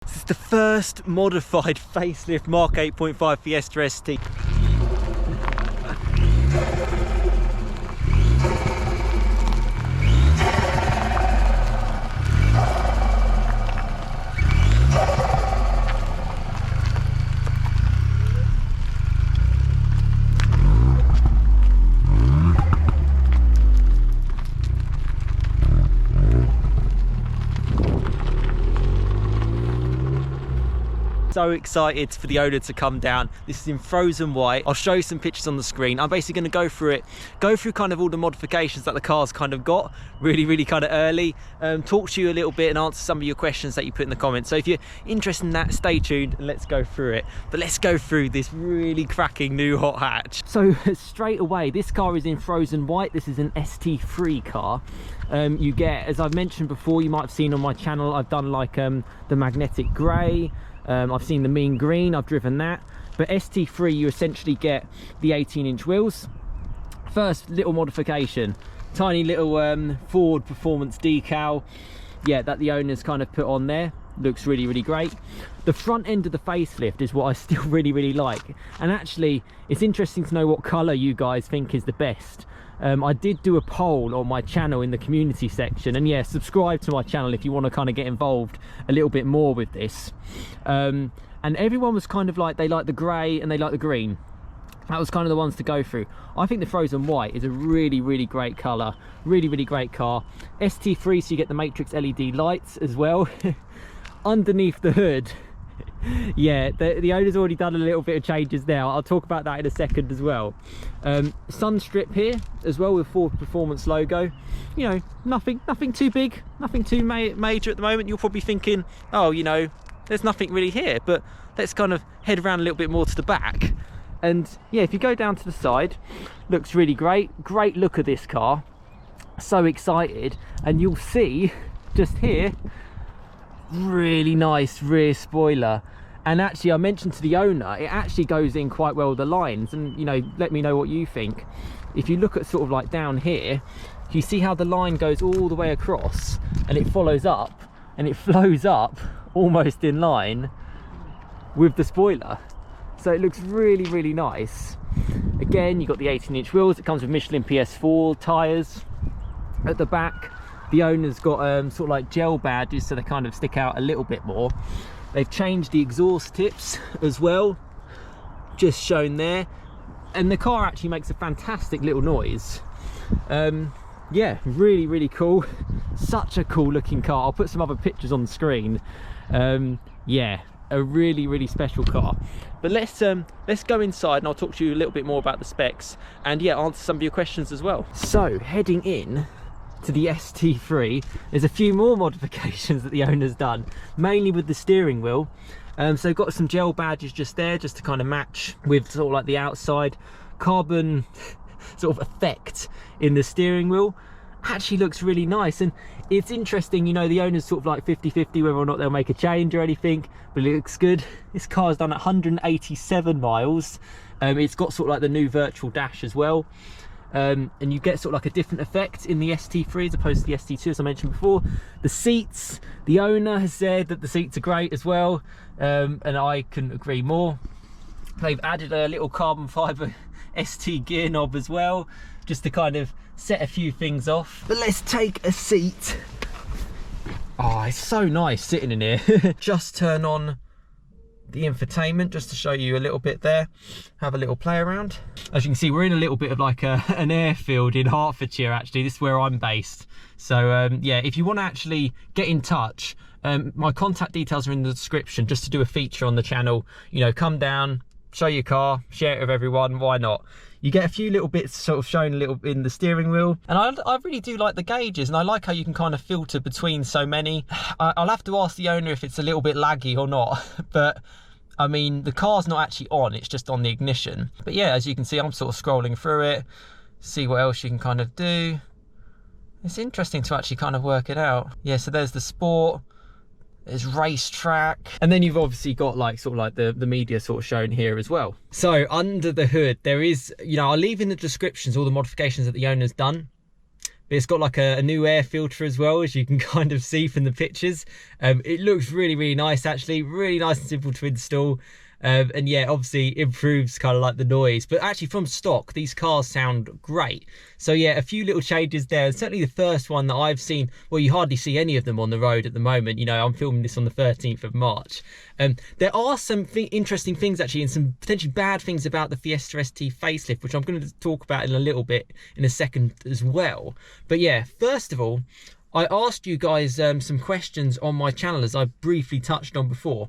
This is the first modified facelift Mark 8.5 Fiesta ST. So excited for the owner to come down. This is in frozen white. I'll show you some pictures on the screen. I'm basically going to go through kind of all the modifications that the car's kind of got really kind of early, talk to you a little bit and answer some of your questions that you put in the comments. So if you're interested in that, stay tuned and let's go through it. But let's go through this really cracking new hot hatch. So straight away, this car is in frozen white. This is an ST3 car. You get, as I've mentioned before, you might have seen on my channel, I've done like the magnetic grey. I've seen the mean green, I've driven that. But ST3, you essentially get the 18-inch wheels. First little modification, tiny little Ford performance decal, yeah, that the owners kind of put on there. Looks really great. The front end of the facelift is what I still really like. And actually, it's interesting to know what colour you guys think is the best. I did do a poll on my channel in the community section, and yeah, subscribe to my channel if you want to kind of get involved a little bit more with this. And everyone was kind of like, they like the grey and they like the green. That was kind of the ones to go through. I think the frozen white is a really great colour, really great car. ST3, so you get the matrix LED lights as well. Underneath the hood, yeah, the owner's already done a little bit of changes now. I'll talk about that in a second as well. Sun strip here as well with Ford Performance logo. You know, nothing too big, nothing too major at the moment. You're probably thinking, oh, you know, there's nothing really here, but let's kind of head around a little bit more to the back. And yeah, if you go down to the side, looks really great look of this car. So excited. And you'll see just here, really nice rear spoiler. And actually, I mentioned to the owner, it actually goes in quite well with the lines. And you know, let me know what you think. If you look at sort of like down here, you see how the line goes all the way across and it follows up and it flows up almost in line with the spoiler. So it looks really nice. Again, you've got the 18-inch wheels. It comes with Michelin PS4 tyres. At the back, the owner's got sort of like gel badges, so they kind of stick out a little bit more. They've changed the exhaust tips as well, just shown there. And the car actually makes a fantastic little noise. Yeah, really cool. Such a cool looking car. I'll put some other pictures on the screen. Yeah, a really special car. But let's go inside and I'll talk to you a little bit more about the specs and yeah, answer some of your questions as well. So heading in to the ST3, there's a few more modifications that the owner's done, mainly with the steering wheel. So got some gel badges just there, just to kind of match with sort of like the outside carbon sort of effect in the steering wheel. Actually looks really nice, and it's interesting, you know, the owner's sort of like 50-50 whether or not they'll make a change or anything, but it looks good. This car's done 187 miles. It's got sort of like the new virtual dash as well. And you get sort of like a different effect in the ST3 as opposed to the ST2, as I mentioned before. The seats, the owner has said that the seats are great as well, and I couldn't agree more. They've added a little carbon fibre ST gear knob as well, just to kind of set a few things off. But let's take a seat. Oh, it's so nice sitting in here. Just turn on the infotainment just to show you a little bit there, have a little play around. As you can see, we're in a little bit of like an airfield in Hertfordshire. Actually, this is where I'm based. So yeah, if you want to actually get in touch, my contact details are in the description, just to do a feature on the channel. You know, come down, show your car, share it with everyone, why not? You get a few little bits sort of shown a little in the steering wheel, and I really do like the gauges, and I like how you can kind of filter between so many. I'll have to ask the owner if it's a little bit laggy or not, but I mean, the car's not actually on, it's just on the ignition. But yeah, as you can see, I'm sort of scrolling through it, see what else you can kind of do. It's interesting to actually kind of work it out. Yeah, so there's the sport, there's racetrack, and then you've obviously got like sort of like the media sort of shown here as well. So under the hood there is, you know, I'll leave in the descriptions all the modifications that the owner's done, but it's got like a new air filter as well, as you can kind of see from the pictures. It looks really, really nice actually, really nice and simple to install. And yeah, obviously improves kind of like the noise, but actually from stock these cars sound great. So yeah, a few little changes there, and certainly the first one that I've seen, well, you hardly see any of them on the road at the moment. You know, I'm filming this on the 13th of March. There are some interesting things actually, and some potentially bad things about the Fiesta ST facelift, which I'm going to talk about in a little bit in a second as well. But yeah, first of all, I asked you guys some questions on my channel, as I briefly touched on before,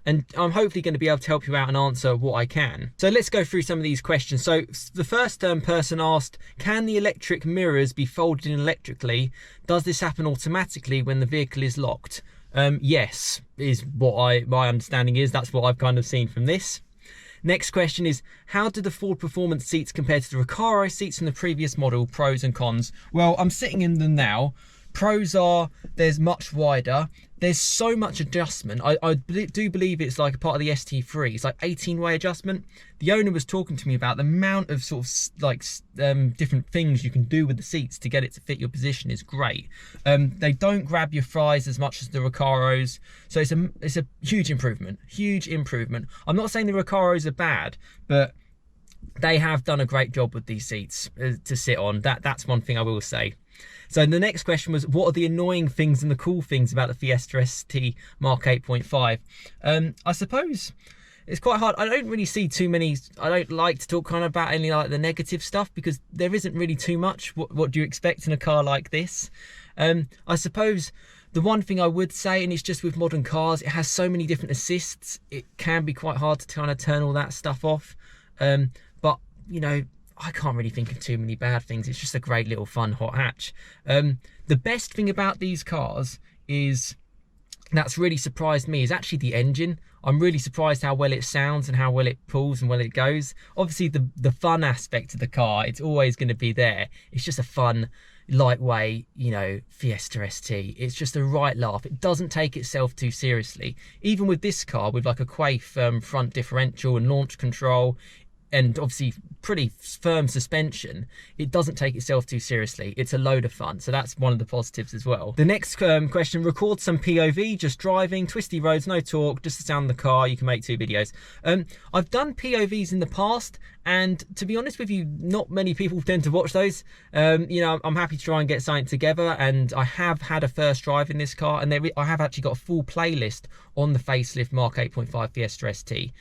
and I'm hopefully going to be able to help you out and answer what I can. So let's go through some of these questions. So the first person asked, can the electric mirrors be folded in electrically? Does this happen automatically when the vehicle is locked? Yes, is what my understanding is. That's what I've kind of seen from this. Next question is, how do the Ford Performance seats compare to the Recaro seats from the previous model? Pros and cons. Well, I'm sitting in them now. Pros are, there's much wider, there's so much adjustment. I do believe it's like a part of the ST3, it's like 18-way adjustment. The owner was talking to me about the amount of sort of like different things you can do with the seats to get it to fit your position is great. They don't grab your thighs as much as the Recaros, so it's a huge improvement, huge improvement. I'm not saying the Recaros are bad, but they have done a great job with these seats to sit on. That's one thing I will say. So the next question was, what are the annoying things and the cool things about the Fiesta ST Mark 8.5? I suppose it's quite hard. I don't really see too many. I don't like to talk kind of about any like the negative stuff, because there isn't really too much. What do you expect in a car like this? I suppose the one thing I would say, and it's just with modern cars, it has so many different assists, it can be quite hard to kind of turn all that stuff off. But you know, I can't really think of too many bad things. It's just a great little fun hot hatch. The best thing about these cars is, that's really surprised me, is actually the engine. I'm really surprised how well it sounds and how well it pulls and well it goes. Obviously the fun aspect of the car, it's always going to be there. It's just a fun, lightweight, you know, Fiesta ST. It's just a right laugh. It doesn't take itself too seriously. Even with this car, with like a quaif front differential and launch control, and obviously pretty firm suspension, it doesn't take itself too seriously. It's a load of fun, so that's one of the positives as well. The next question, record some POV, just driving, twisty roads, no talk, just the sound of the car, you can make 2 videos. I've done POVs in the past, and to be honest with you, not many people tend to watch those. You know, I'm happy to try and get something together, and I have had a first drive in this car, and I have actually got a full playlist on the facelift Mark 8.5 Fiesta ST.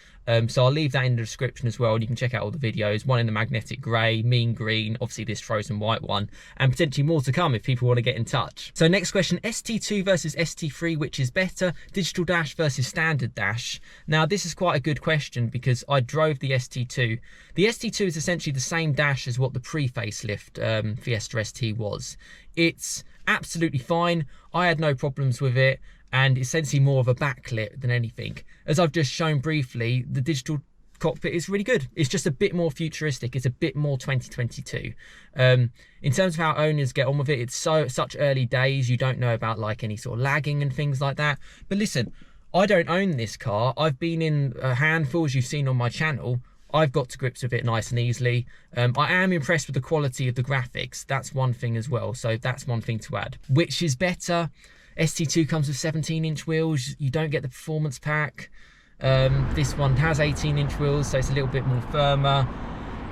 So I'll leave that in the description as well, and you can check out all the videos, one in the magnetic grey, mean green, obviously this frozen white one, and potentially more to come if people want to get in touch. So next question, ST2 versus ST3, which is better? Digital dash versus standard dash. Now this is quite a good question, because I drove the ST2. The ST2 is essentially the same dash as what the pre-facelift Fiesta ST was. It's absolutely fine. I had no problems with it, and essentially more of a backlit than anything. As I've just shown briefly, the digital cockpit is really good. It's just a bit more futuristic. It's a bit more 2022. In terms of how owners get on with it, it's such early days. You don't know about like any sort of lagging and things like that. But listen, I don't own this car. I've been in a handful, as you've seen on my channel. I've got to grips with it nice and easily. I am impressed with the quality of the graphics. That's one thing as well. So that's one thing to add. Which is better? ST2 comes with 17-inch wheels. You don't get the performance pack. This one has 18-inch wheels, so it's a little bit more firmer.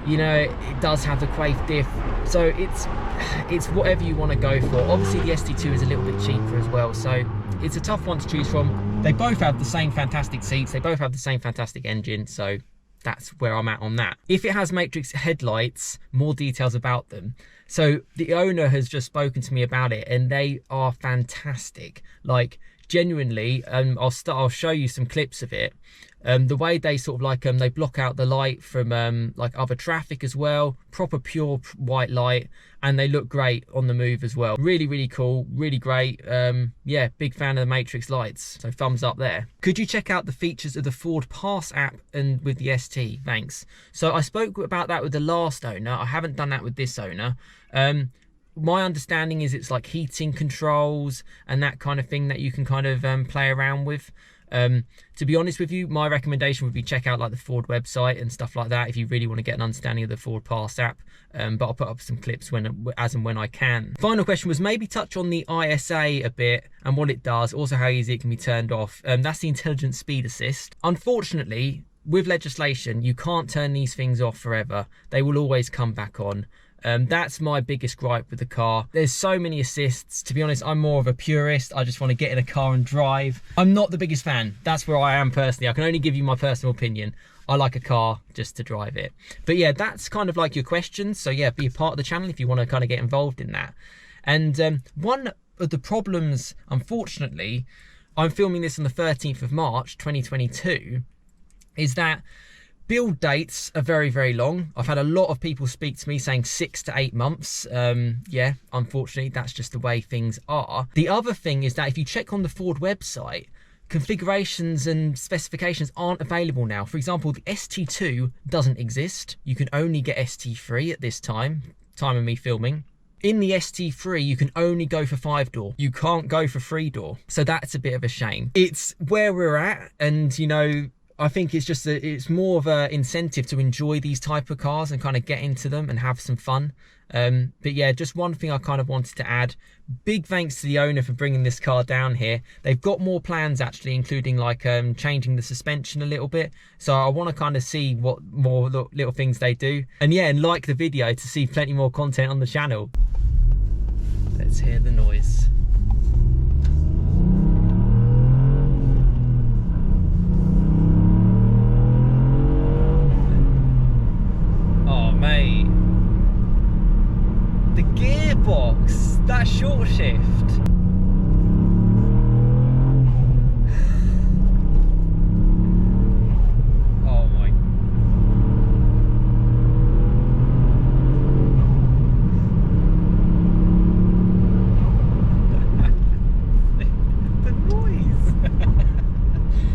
You know, it does have the quaif diff, so it's whatever you want to go for. Obviously the ST2 is a little bit cheaper as well, so it's a tough one to choose from. They both have the same fantastic seats, they both have the same fantastic engine, so that's where I'm at on that. If it has matrix headlights, more details about them. So the owner has just spoken to me about it, and they are fantastic. Like genuinely, I'll show you some clips of it. The way they sort of like they block out the light from like other traffic as well, proper pure white light, and they look great on the move as well. Really, really cool, really great. Yeah, big fan of the matrix lights, so thumbs up there. Could you check out the features of the Ford Pass app and with the ST? Thanks. So I spoke about that with the last owner. I haven't done that with this owner. My understanding is it's like heating controls and that kind of thing that you can kind of play around with. To be honest with you, my recommendation would be check out like the Ford website and stuff like that if you really want to get an understanding of the Ford Pass app. But I'll put up some clips as and when I can. Final question was maybe touch on the ISA a bit and what it does, also how easy it can be turned off. That's the Intelligent Speed Assist. Unfortunately, with legislation, you can't turn these things off forever. They will always come back on. That's my biggest gripe with the car. There's so many assists. To be honest, I'm more of a purist. I just want to get in a car and drive. I'm not the biggest fan. That's where I am personally. I can only give you my personal opinion. I like a car just to drive it. But yeah, that's kind of like your questions. So yeah, be a part of the channel if you want to kind of get involved in that. And one of the problems, unfortunately, I'm filming this on the 13th of March, 2022, is that build dates are very, very long. I've had a lot of people speak to me saying 6 to 8 months. Yeah, unfortunately, that's just the way things are. The other thing is that if you check on the Ford website, configurations and specifications aren't available now. For example, the ST2 doesn't exist. You can only get ST3 at this time of me filming. In the ST3, you can only go for 5-door. You can't go for 3-door. So that's a bit of a shame. It's where we're at, and you know, I think it's just it's more of an incentive to enjoy these type of cars and kind of get into them and have some fun. But yeah, just one thing I kind of wanted to add. Big thanks to the owner for bringing this car down here. They've got more plans actually, including like changing the suspension a little bit. So I want to kind of see what more little things they do. And yeah, and like the video to see plenty more content on the channel. Let's hear the noise.